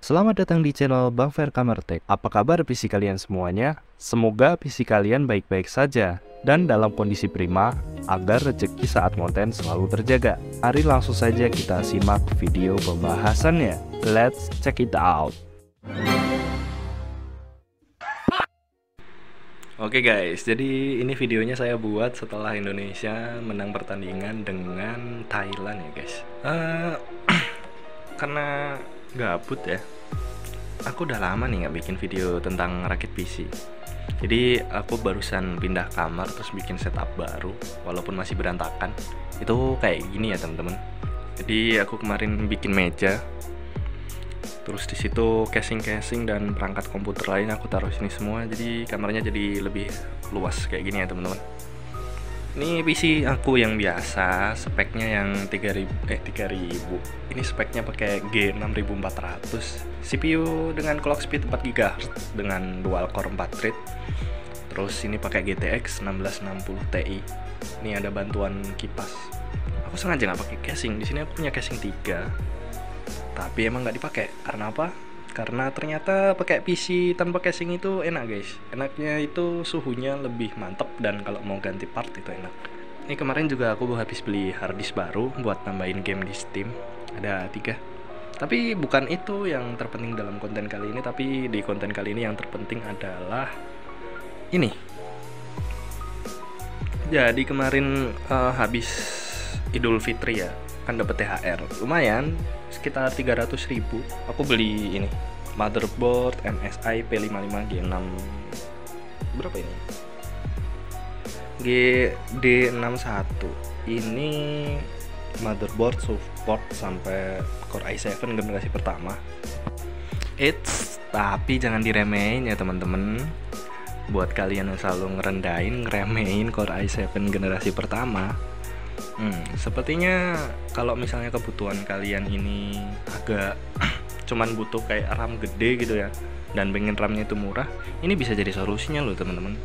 Selamat datang di channel Bang Fer Kamertek. Apa kabar PC kalian semuanya? Semoga PC kalian baik-baik saja dan dalam kondisi prima agar rezeki saat konten selalu terjaga. Mari langsung saja kita simak video pembahasannya. Let's check it out. Oke guys, jadi ini videonya saya buat setelah Indonesia menang pertandingan dengan Thailand ya guys. Karena gabut ya, aku udah lama nih nggak bikin video tentang rakit PC. Jadi aku barusan pindah kamar terus bikin setup baru, walaupun masih berantakan. Itu kayak gini ya teman-teman. Jadi aku kemarin bikin meja, terus di situ casing dan perangkat komputer lain aku taruh sini semua. Jadi kamarnya jadi lebih luas kayak gini ya teman-teman. Ini PC aku yang biasa, speknya yang 3000. Ini speknya pakai G6400, CPU dengan clock speed 4 GHz dengan dual core 4 thread. Terus ini pakai GTX 1660 Ti. Ini ada bantuan kipas. Aku sengaja nggak pakai casing. Di sini aku punya casing 3. Tapi emang nggak dipakai. Karena apa? Karena ternyata pakai PC tanpa casing itu enak guys. Enaknya itu suhunya lebih mantep dan kalau mau ganti part itu enak. Ini kemarin juga aku habis beli harddisk baru buat nambahin game di Steam. Ada 3. Tapi bukan itu yang terpenting dalam konten kali ini. Tapi di konten kali ini yang terpenting adalah ini. Jadi kemarin habis Idul Fitri ya, kan dapat THR lumayan sekitar 300.000. Aku beli ini motherboard MSI P55 G6 berapa ini? GD61. Ini motherboard support sampai Core i7 generasi pertama. Tapi jangan diremehin ya teman-teman. Buat kalian yang selalu ngeremehin Core i7 generasi pertama, sepertinya kalau misalnya kebutuhan kalian ini agak cuman butuh kayak RAM gede gitu ya, dan pengen RAM-nya itu murah, ini bisa jadi solusinya loh teman-teman.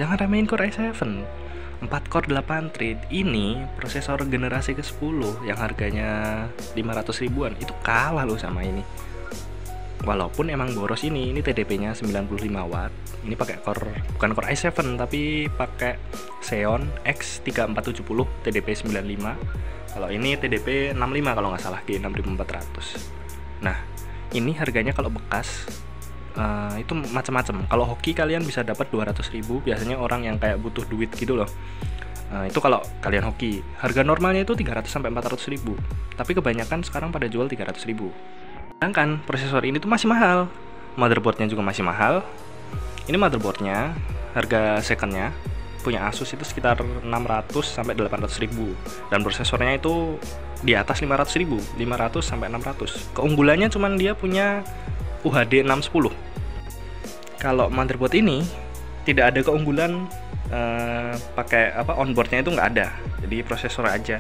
Jangan remehin Core i7 4 core 8 thread. Ini prosesor generasi ke-10 yang harganya 500 ribuan, itu kalah loh sama ini. Walaupun emang boros ini TDP-nya 95 watt. Ini pakai bukan Core i7 tapi pakai Xeon X3470 TDP 95. Kalau ini TDP 65 kalau nggak salah, G6400. Nah, ini harganya kalau bekas itu macam-macam. Kalau hoki kalian bisa dapat 200.000. Biasanya orang yang kayak butuh duit gitu loh. Itu kalau kalian hoki. Harga normalnya itu 300 sampai 400.000. Tapi kebanyakan sekarang pada jual 300.000. Sedangkan prosesor ini tuh masih mahal, motherboardnya juga masih mahal. Ini motherboardnya harga secondnya punya Asus itu sekitar 600 sampai 800.000, dan prosesornya itu di atas 500.000, 500 sampai 600. Keunggulannya cuman dia punya UHD 610. Kalau motherboard ini tidak ada keunggulan, pakai onboardnya itu nggak ada, jadi prosesor aja.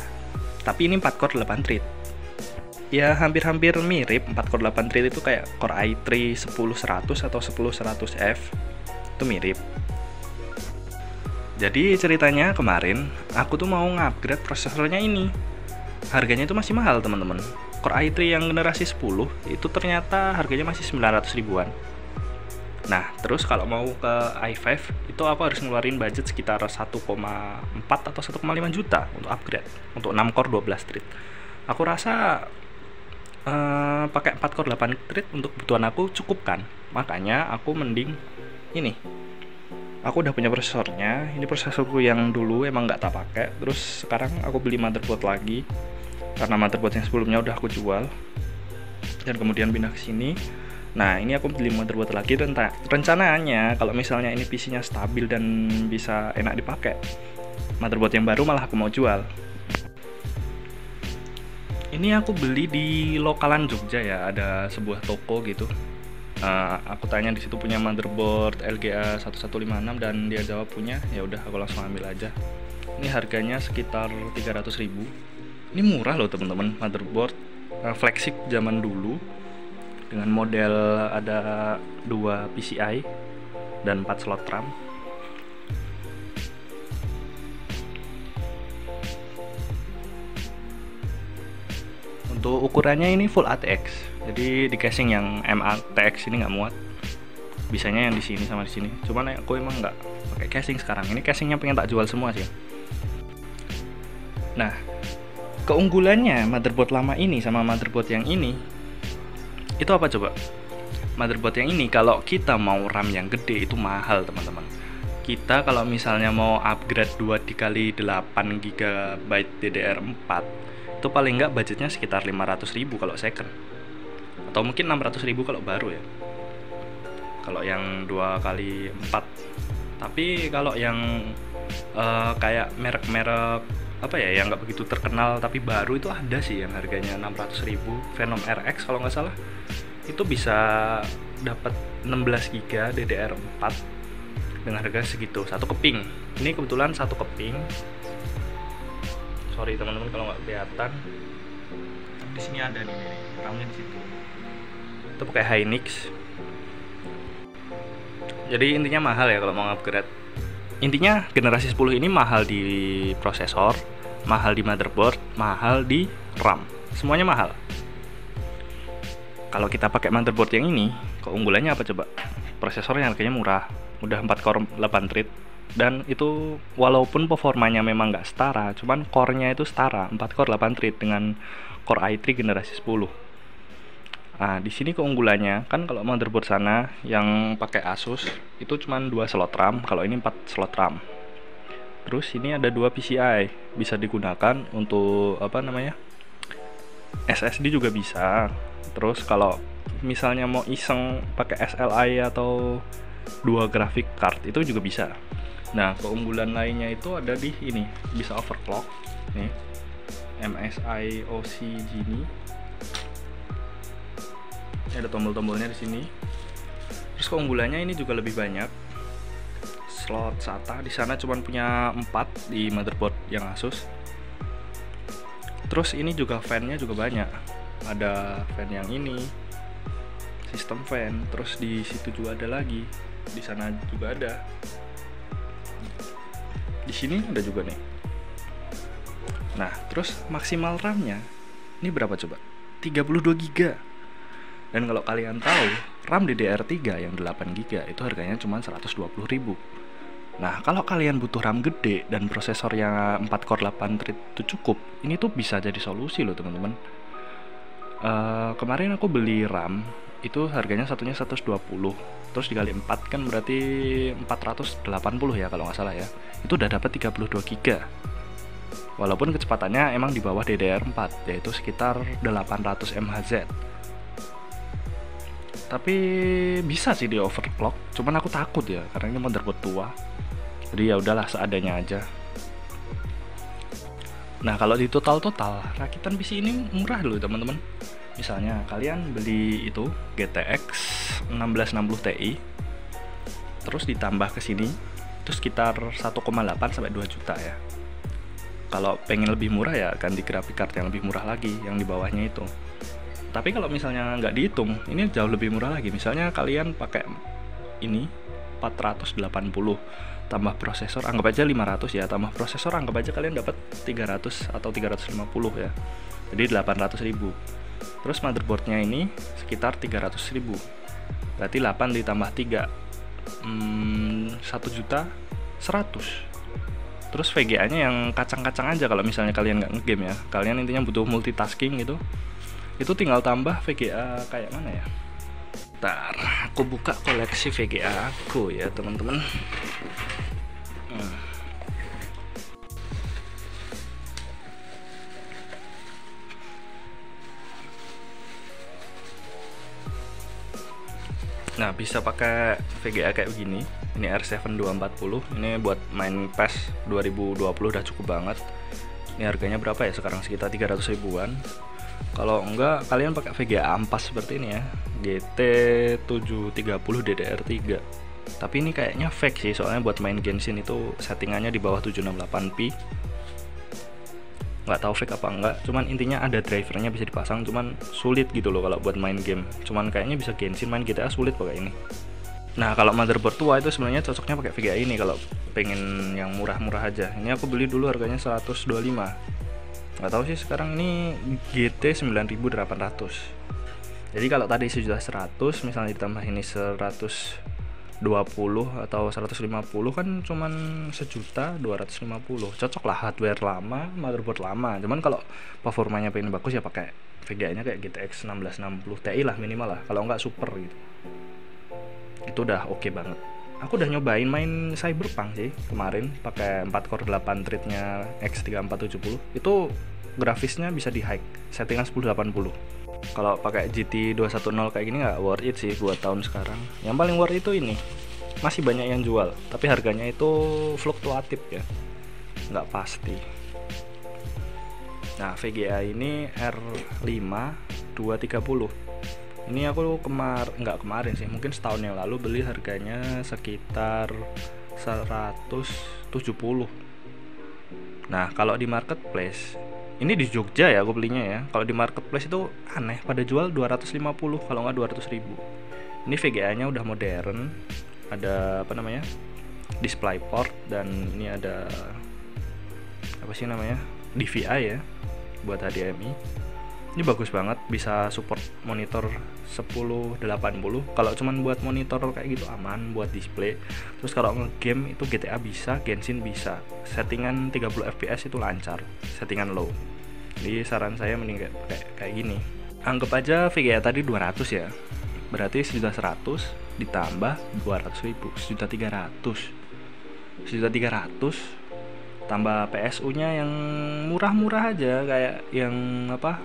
Tapi ini 4 core 8 thread. Ya hampir-hampir mirip. 4 core 8 thread itu kayak Core i3 10100 atau 10100F. Itu mirip. Jadi ceritanya kemarin aku tuh mau ngupgrade prosesornya ini. Harganya itu masih mahal teman-teman. Core i3 yang generasi 10 itu ternyata harganya masih 900 ribuan. Nah, terus kalau mau ke i5 itu aku harus ngeluarin budget sekitar 1,4 atau 1,5 juta untuk upgrade untuk 6 core 12 thread. Aku rasa pakai 4 core 8 thread untuk kebutuhan aku cukup kan. Makanya aku mending ini. Aku udah punya prosesornya. Ini prosesorku yang dulu emang nggak tak pakai. Terus sekarang aku beli motherboard lagi karena motherboard yang sebelumnya udah aku jual dan kemudian pindah ke sini. Nah, ini aku beli motherboard lagi dan rencananya kalau misalnya ini PC-nya stabil dan bisa enak dipakai, motherboard yang baru malah aku mau jual. Ini aku beli di lokalan Jogja ya, ada sebuah toko gitu. Aku tanya di situ punya motherboard LGA 1156 dan dia jawab punya. Ya udah aku langsung ambil aja. Ini harganya sekitar 300.000. Ini murah loh teman-teman, motherboard flagship zaman dulu dengan model ada 2 PCI dan 4 slot RAM. Untuk ukurannya ini Full ATX. Jadi di casing yang MATX ini nggak muat. Bisanya yang di sini sama di sini. Cuman aku emang nggak pakai casing sekarang. Ini casingnya pengen tak jual semua sih. Nah, keunggulannya motherboard lama ini sama motherboard yang ini itu apa coba? Motherboard yang ini kalau kita mau RAM yang gede itu mahal teman-teman. Kita kalau misalnya mau upgrade 2 dikali 8 GB DDR4 itu paling nggak budgetnya sekitar 500.000 kalau second, atau mungkin 600.000 kalau baru ya, kalau yang 2 kali 4. Tapi kalau yang kayak merek-merek apa ya, yang nggak begitu terkenal tapi baru itu ada sih yang harganya 600.000. Venom RX kalau nggak salah itu bisa dapat 16 GB DDR4 dengan harga segitu, satu keping. Ini kebetulan satu keping. Sorry teman-teman kalau nggak kelihatan. Di sini ada nih, RAM-nya di situ. Itu pakai Hynix. Jadi intinya mahal ya kalau mau upgrade. Intinya generasi 10 ini mahal di prosesor, mahal di motherboard, mahal di RAM. Semuanya mahal. Kalau kita pakai motherboard yang ini, keunggulannya apa coba? Prosesornya harganya murah, udah 4 core 8 thread, dan itu walaupun performanya memang nggak setara, cuman core-nya itu setara, 4 core 8 thread dengan Core i3 generasi 10. Nah, di sini keunggulannya kan kalau motherboard sana yang pakai Asus itu cuman 2 slot RAM, kalau ini 4 slot RAM. Terus ini ada 2 PCI, bisa digunakan untuk apa namanya? SSD juga bisa. Terus kalau misalnya mau iseng pakai SLI atau 2 graphic card itu juga bisa. Nah, keunggulan lainnya itu ada di ini, bisa overclock. Nih, MSI OC Gini. Ini ada tombol-tombolnya di sini. Terus keunggulannya ini juga lebih banyak. Slot SATA di sana cuma punya 4 di motherboard yang Asus. Terus ini juga fan-nya juga banyak. Ada fan yang ini, sistem fan. Terus di situ juga ada lagi. Di sana juga ada. Di sini ada juga nih. Nah, terus maksimal RAM-nya ini berapa coba? 32 GB. Dan kalau kalian tahu, RAM DDR3 yang 8 GB itu harganya cuma 120.000. Nah, kalau kalian butuh RAM gede dan prosesornya 4 core 8 thread itu cukup, ini tuh bisa jadi solusi loh teman-teman. Kemarin aku beli RAM itu harganya satunya 120, terus dikali 4 kan berarti 480 ya kalau nggak salah ya. Itu udah dapat 32 GB. Walaupun kecepatannya emang di bawah DDR4, yaitu sekitar 800 MHz. Tapi bisa sih di overclock, cuman aku takut ya karena ini motherboard tua. Jadi ya udahlah seadanya aja. Nah, kalau di total rakitan PC ini murah dulu teman-teman. Misalnya kalian beli itu GTX 1660 Ti, terus ditambah ke sini itu sekitar 1,8 sampai 2 juta ya. Kalau pengen lebih murah ya ganti graphic card yang lebih murah lagi, yang di bawahnya itu. Tapi kalau misalnya nggak dihitung, ini jauh lebih murah lagi. Misalnya kalian pakai ini 480 tambah prosesor, anggap aja 500 ya, tambah prosesor anggap aja kalian dapat 300 atau 350 ya. Jadi 800.000. Terus motherboardnya ini sekitar 300.000. Berarti 8 ditambah 3 1.100.000. Terus VGA-nya yang kacang-kacang aja kalau misalnya kalian nggak ngegame ya. Kalian intinya butuh multitasking gitu. Itu tinggal tambah VGA kayak mana ya? Ntar aku buka koleksi VGA aku ya teman-teman. Nah, bisa pakai VGA kayak begini. Ini R7 240. Ini buat main PES 2020 udah cukup banget. Ini harganya berapa ya sekarang? Sekitar 300 ribuan. Kalau enggak, kalian pakai VGA ampas seperti ini ya, GT730 DDR3. Tapi ini kayaknya fake sih, soalnya buat main Genshin itu settingannya di bawah 768p. Nggak tahu fake apa enggak, cuman intinya ada drivernya bisa dipasang, cuman sulit gitu loh kalau buat main game. Cuman kayaknya bisa Genshin, main GTA sulit pakai ini. Nah, kalau motherboard tua itu sebenarnya cocoknya pakai VGA ini kalau pengen yang murah-murah aja. Ini aku beli dulu harganya 125. Nggak tahu sih sekarang ini GT 9800. Jadi kalau tadi 1.100.000 misalnya ditambah ini 120 atau 150 kan cuman 1.250.000. Cocok lah hardware lama, motherboard lama. Cuman kalau performanya pengen bagus ya pakai VGA-nya kayak GTX 1660 Ti lah minimal lah. Kalau nggak super gitu. Itu udah oke banget. Aku udah nyobain main Cyberpunk sih kemarin pakai 4 core 8 thread-nya X3470. Itu grafisnya bisa di high, settingan 1080. Kalau pakai GT 210 kayak gini nggak worth it sih buat tahun sekarang. Yang paling worth itu ini, masih banyak yang jual, tapi harganya itu fluktuatif ya, nggak pasti. Nah VGA ini R5 230. Ini aku nggak kemarin sih, mungkin setahun yang lalu beli, harganya sekitar 170. Nah kalau di marketplace, ini di Jogja ya aku belinya ya. Kalau di marketplace itu aneh, pada jual 250 kalau nggak 200.000. Ini VGA-nya udah modern, ada apa namanya, DisplayPort, dan ini ada apa sih namanya, DVI ya, buat HDMI. Ini bagus banget, bisa support monitor 1080. Kalau cuman buat monitor kayak gitu aman, buat display. Terus kalau nge-game itu GTA bisa, Genshin bisa. Settingan 30 fps itu lancar, settingan low. Jadi saran saya mending kayak gini. Anggap aja VGA tadi 200 ya. Berarti 1.100.000 ditambah 200.000, 1.300.000. 1.300.000 tambah PSU-nya yang murah-murah aja, kayak yang apa?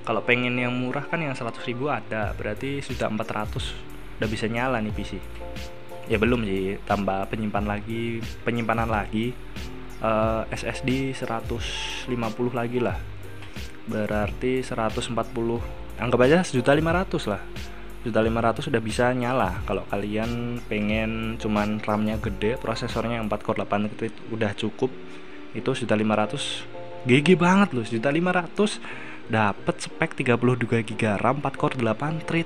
Kalau pengen yang murah kan yang 100.000 ada, berarti 1.400.000 udah bisa nyala nih PC. Ya belum sih, tambah penyimpanan lagi, SSD 150 lagi lah, berarti 140. Anggap aja 1.500.000 lah. 1.500.000 udah bisa nyala. Kalau kalian pengen cuman RAM-nya gede, prosesornya yang 4 core 8 thread udah cukup, itu 1.500.000 GG banget loh. 1.500.000 dapat spek 32 GB RAM 4 core 8 thread.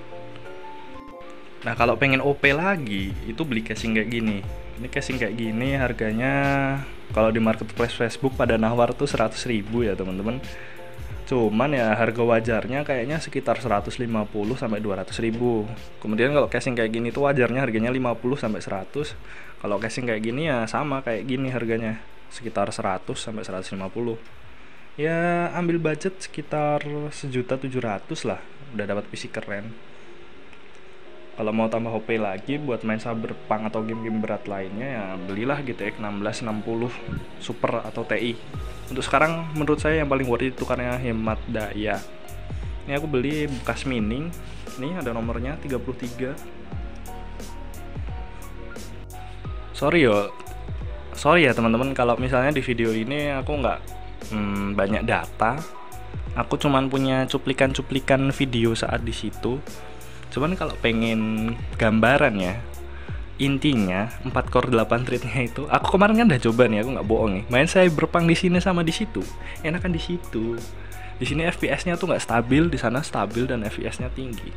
Nah kalau pengen OP lagi, itu beli casing kayak gini. Ini casing kayak gini harganya kalau di marketplace Facebook pada nawar tuh 100.000 ya teman-teman. Cuman ya harga wajarnya kayaknya sekitar 150 sampai 200.000. Kemudian kalau casing kayak gini tuh wajarnya harganya 50 sampai 100. Kalau casing kayak gini ya sama kayak gini harganya, sekitar 100 sampai 150. Ya ambil budget sekitar 1.700.000 lah, udah dapat PC keren. Kalau mau tambah OP lagi buat main Cyberpunk atau game-game berat lainnya, ya belilah GTX 1660 Super atau Ti. Untuk sekarang menurut saya yang paling worth it itu karena hemat daya. Ini aku beli bekas mining. Ini ada nomornya 33. Sorry ya teman-teman kalau misalnya di video ini aku nggak banyak data. Aku cuman punya cuplikan-cuplikan video saat di situ. Cuman kalau pengen gambaran ya, intinya 4 core 8 thread-nya itu, aku kemarin kan udah coba nih, aku nggak bohong nih, main Cyberpunk di sini sama di situ, enakan di situ. Di sini FPS-nya tuh nggak stabil, di sana stabil dan FPS-nya tinggi.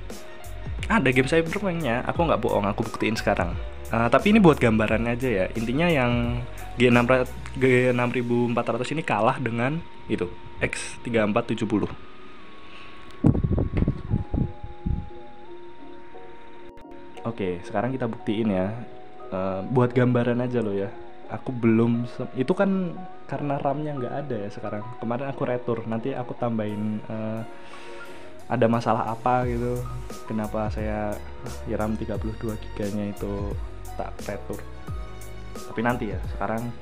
Ada game Cyberpunk-nya, aku nggak bohong, aku buktiin sekarang. Tapi ini buat gambaran aja ya. Intinya yang G6400 ini kalah dengan itu X3470. Oke, sekarang kita buktiin ya. Buat gambaran aja loh ya. Aku belum itu kan karena RAM-nya nggak ada ya sekarang. Kemarin aku retur, nanti aku tambahin ada masalah apa gitu. Kenapa saya ya RAM 32 GB-nya itu tak retur. Tapi nanti ya, sekarang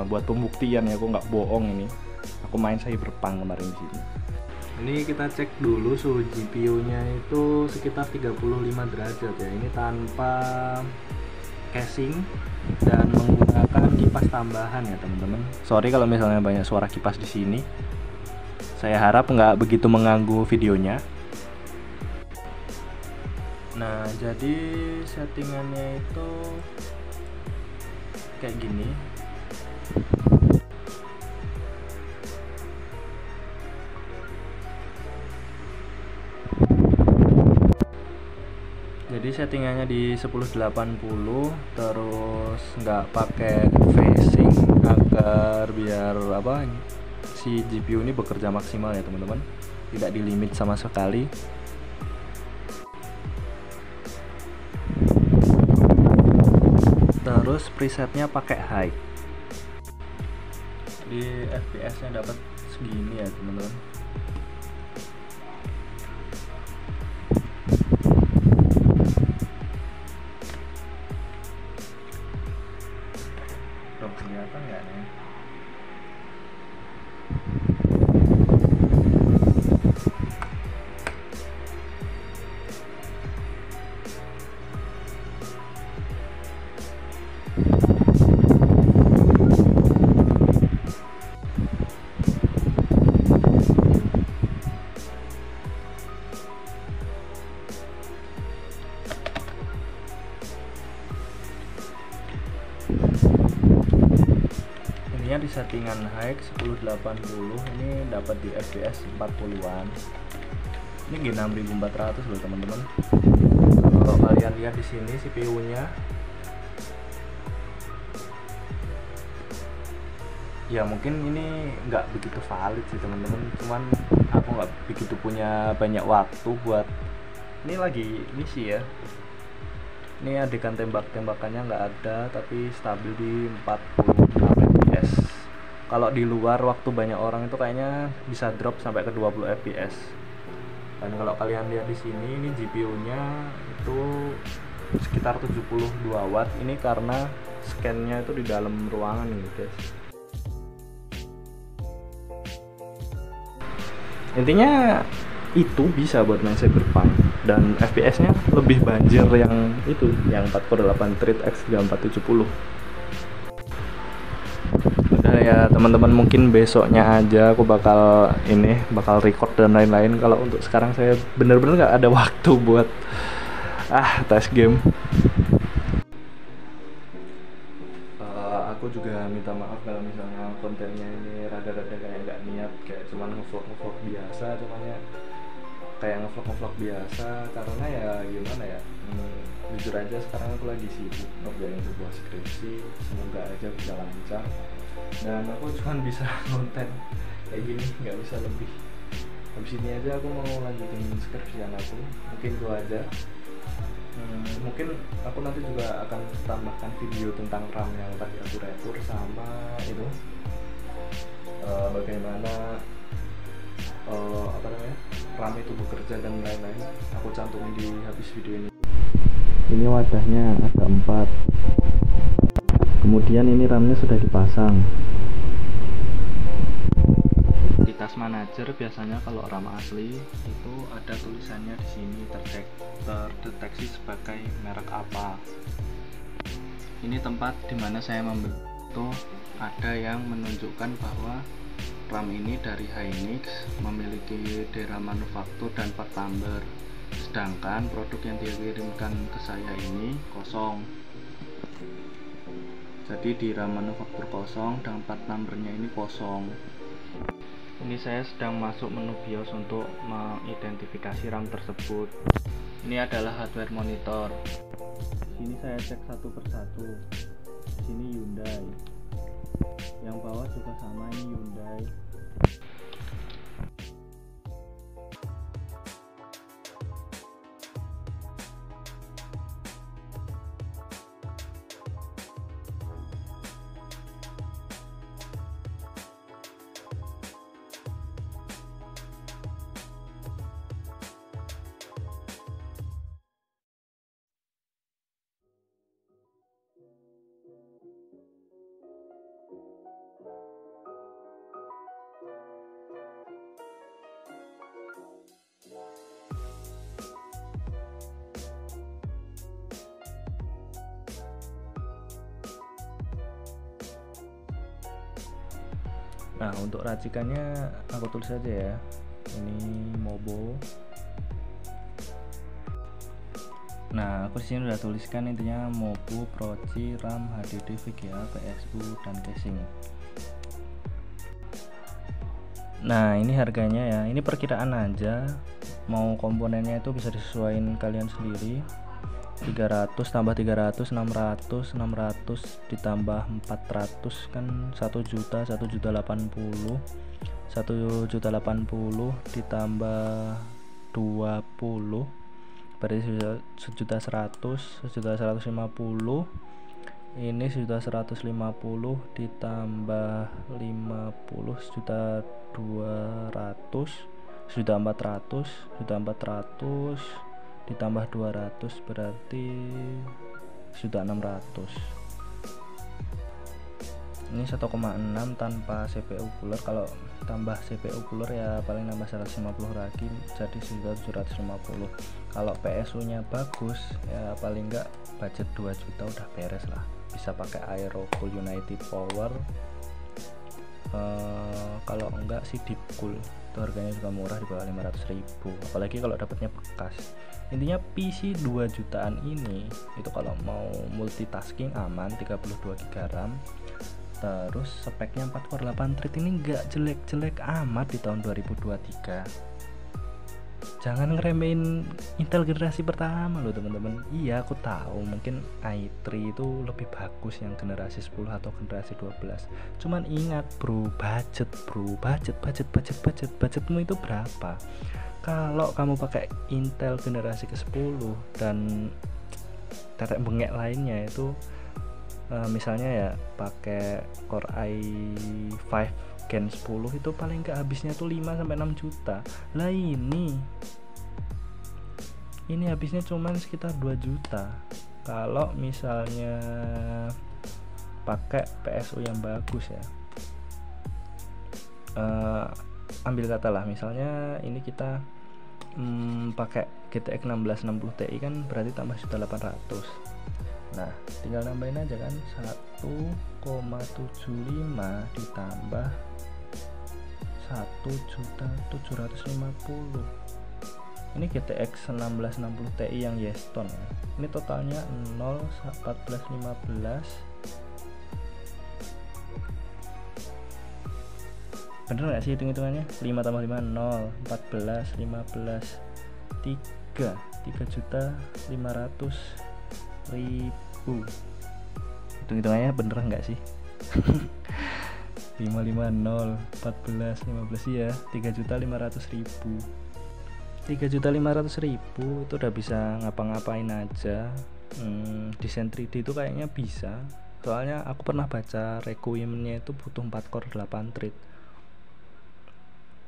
buat pembuktian ya, aku nggak bohong ini. Aku main Cyberpunk kemarin di sini. Ini kita cek dulu suhu GPU-nya itu sekitar 35 derajat ya. Ini tanpa casing dan menggunakan kipas tambahan ya teman-teman. Sorry kalau misalnya banyak suara kipas di sini. Saya harap nggak begitu mengganggu videonya. Nah, jadi settingannya itu kayak gini. Jadi settingannya di 1080, terus nggak pakai phasing agar biar apa si GPU ini bekerja maksimal ya teman-teman, tidak di limit sama sekali. Terus presetnya pakai high. Di FPS nya dapat segini ya teman-teman. Kelihatan nggak nih? Di settingan high 1080 ini dapat di fps 40-an. Ini G6400 loh teman-teman. Kalau kalian lihat di sini CPU-nya ya mungkin ini nggak begitu valid sih teman-teman, cuman aku nggak begitu punya banyak waktu buat ini, lagi misi ya. Ini adegan tembak-tembakannya nggak ada, tapi stabil di 46 fps. Kalau di luar waktu banyak orang itu kayaknya bisa drop sampai ke 20 fps. Dan kalau kalian lihat di sini, ini GPU-nya itu sekitar 72 watt. Ini karena scan-nya itu di dalam ruangan nih, guys. Intinya itu bisa buat main Cyberpunk, dan FPS-nya lebih banjir yang itu, yang 448 Thread X 3470. Udah ya teman-teman, mungkin besoknya aja aku bakal record dan lain-lain. Kalau untuk sekarang saya bener-bener nggak ada waktu buat tes game. Aku juga minta maaf kalau misalnya kontennya ini rada-rada kayak nggak niat, kayak cuman ngevlog biasa, karena ya gimana ya, jujur aja sekarang aku lagi sibuk ngerjain sebuah skripsi, semoga aja bisa lancar dan aku cuman bisa konten kayak gini, nggak bisa lebih. Habis ini aja aku mau lanjutin skripsian aku, mungkin itu aja. Mungkin aku nanti juga akan tambahkan video tentang RAM yang tadi aku retur, sama itu bagaimana RAM itu bekerja dan lain-lain. Aku cantumin di habis video ini. Ini wadahnya ada 4. Kemudian ini RAM-nya sudah dipasang. Di task manager biasanya kalau RAM asli itu ada tulisannya di sini, terdeteksi sebagai merek apa. Ini tempat dimana saya membeli itu ada yang menunjukkan bahwa RAM ini dari Hynix, memiliki DRAM manufaktur dan part number, sedangkan produk yang dikirimkan ke saya ini kosong. Jadi DRAM manufaktur kosong dan part numbernya ini kosong. Ini saya sedang masuk menu BIOS untuk mengidentifikasi RAM tersebut. Ini adalah hardware monitor. Sini saya cek satu persatu. Sini Hyundai. Yang bawah juga sama, ini Hyundai. Nah, untuk racikannya aku tulis aja ya. Ini Mobo. Nah, aku disini udah tuliskan intinya Mobo, Proci, RAM, HDD, VGA, PSU, dan casing. Nah, ini harganya ya. Ini perkiraan aja. Mau komponennya itu bisa disesuaikan kalian sendiri. 300 tambah 300 600 ditambah 400 kan 1 juta 1.080.000 ditambah 20 berarti 1.100.000 1.150.000 Ini sudah 150 ditambah 50 sudah 200, sudah 400, sudah 400 ditambah 200 berarti sudah 600. Ini 1,6 tanpa CPU cooler. Kalau tambah CPU cooler ya paling nambah 150 lagi jadi sudah 750. Kalau PSU nya bagus ya paling enggak budget 2 juta udah beres lah, bisa pakai Aerocool United Power. Kalau enggak sih Deepcool, itu harganya juga murah di bawah 500.000, apalagi kalau dapatnya bekas. Intinya PC 2 jutaan ini itu kalau mau multitasking aman, 32 GB RAM. Terus speknya 4 core 8 thread ini enggak jelek-jelek amat di tahun 2023. Jangan ngeremehin Intel generasi pertama loh teman-teman. Iya aku tahu mungkin i3 itu lebih bagus yang generasi 10 atau generasi 12. Cuman ingat bro, budgetmu itu berapa? Kalau kamu pakai Intel generasi ke-10 dan tetek bengek lainnya itu misalnya ya pakai Core i5 Gen 10 itu paling nggak habisnya tuh 5-6 juta. Lah ini habisnya cuman sekitar 2 juta kalau misalnya pakai PSU yang bagus ya. Ambil kata lah misalnya ini kita pakai GTX 1660 Ti kan berarti tambah 1.800. Nah tinggal nambahin aja kan 1,75 ditambah 1.750.000. Ini GTX 1660 Ti yang Yeston ya. Ini totalnya 0, 14, 15. Bener gak sih hitung-hitungannya? 5 tambah 5 0, 14, 15, 3.500.000. Hitung-hitungannya bener nggak sih? 550 14 15 ya 3.500.000. 3.500.000 itu udah bisa ngapa-ngapain aja. Desain 3D itu kayaknya bisa, soalnya aku pernah baca requirementnya itu butuh 4 core 8 thread.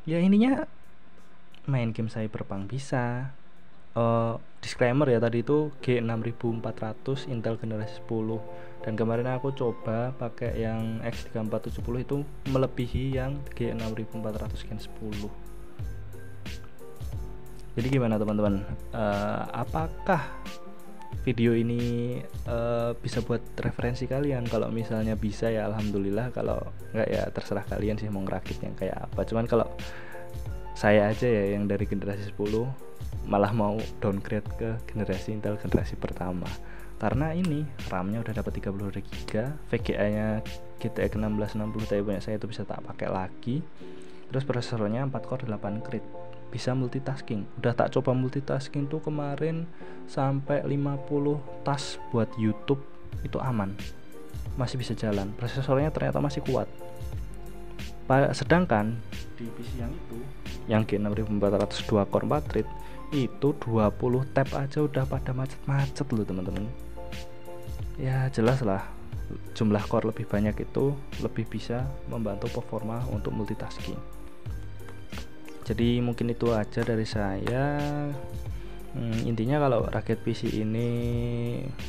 Ya ininya main game Cyberpunk bisa. Disclaimer ya, tadi itu G6400 Intel generasi 10 dan kemarin aku coba pakai yang X3470 itu melebihi yang G6400 Gen 10. Jadi gimana teman-teman, apakah video ini bisa buat referensi kalian? Kalau misalnya bisa ya alhamdulillah, kalau enggak ya terserah kalian sih mau ngerakit yang kayak apa. Cuman kalau saya aja ya yang dari generasi 10 malah mau downgrade ke generasi Intel generasi pertama, karena ini RAM-nya udah dapat 32 GB, VGA nya GTX 1660 Ti punya saya itu bisa tak pakai lagi, terus prosesornya 4 core 8 thread, bisa multitasking. Udah tak coba multitasking tuh kemarin sampai 50 tas buat YouTube itu aman, masih bisa jalan, prosesornya ternyata masih kuat. Sedangkan di PC yang itu yang G6400 2 core 4 thread itu 20 tab aja udah pada macet-macet loh teman-teman. Ya jelas lah, jumlah core lebih banyak itu lebih bisa membantu performa untuk multitasking. Jadi mungkin itu aja dari saya. Intinya kalau rakit PC ini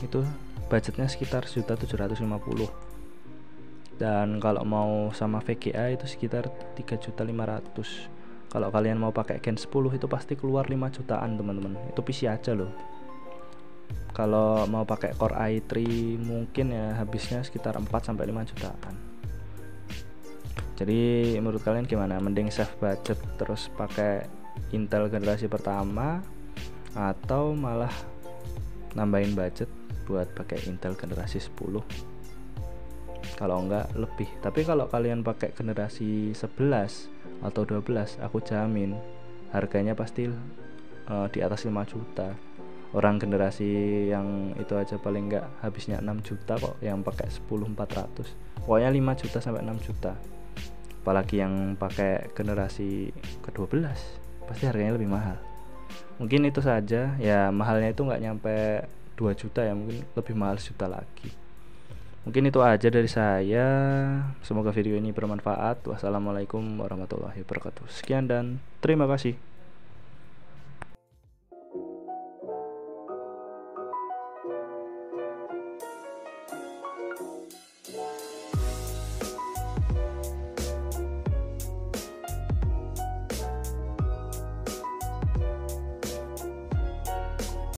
itu budgetnya sekitar 1.750.000, dan kalau mau sama VGA itu sekitar 3.500.000. Kalau kalian mau pakai Gen 10 itu pasti keluar 5 jutaan teman-teman. Itu PC aja loh. Kalau mau pakai Core i3 mungkin ya habisnya sekitar 4-5 jutaan. Jadi menurut kalian gimana? Mending save budget terus pakai Intel generasi pertama, atau malah nambahin budget buat pakai Intel generasi 10? Kalau enggak lebih. Tapi kalau kalian pakai generasi 11 atau 12, aku jamin harganya pasti di atas 5 juta. Orang generasi yang itu aja paling enggak habisnya 6 juta kok, yang pakai 10400. Pokoknya 5 juta sampai 6 juta. Apalagi yang pakai generasi ke-12 pasti harganya lebih mahal. Mungkin itu saja ya, mahalnya itu enggak nyampe 2 juta ya, mungkin lebih mahal sejuta lagi. Mungkin itu aja dari saya. Semoga video ini bermanfaat. Wassalamualaikum warahmatullahi wabarakatuh. Sekian dan terima kasih.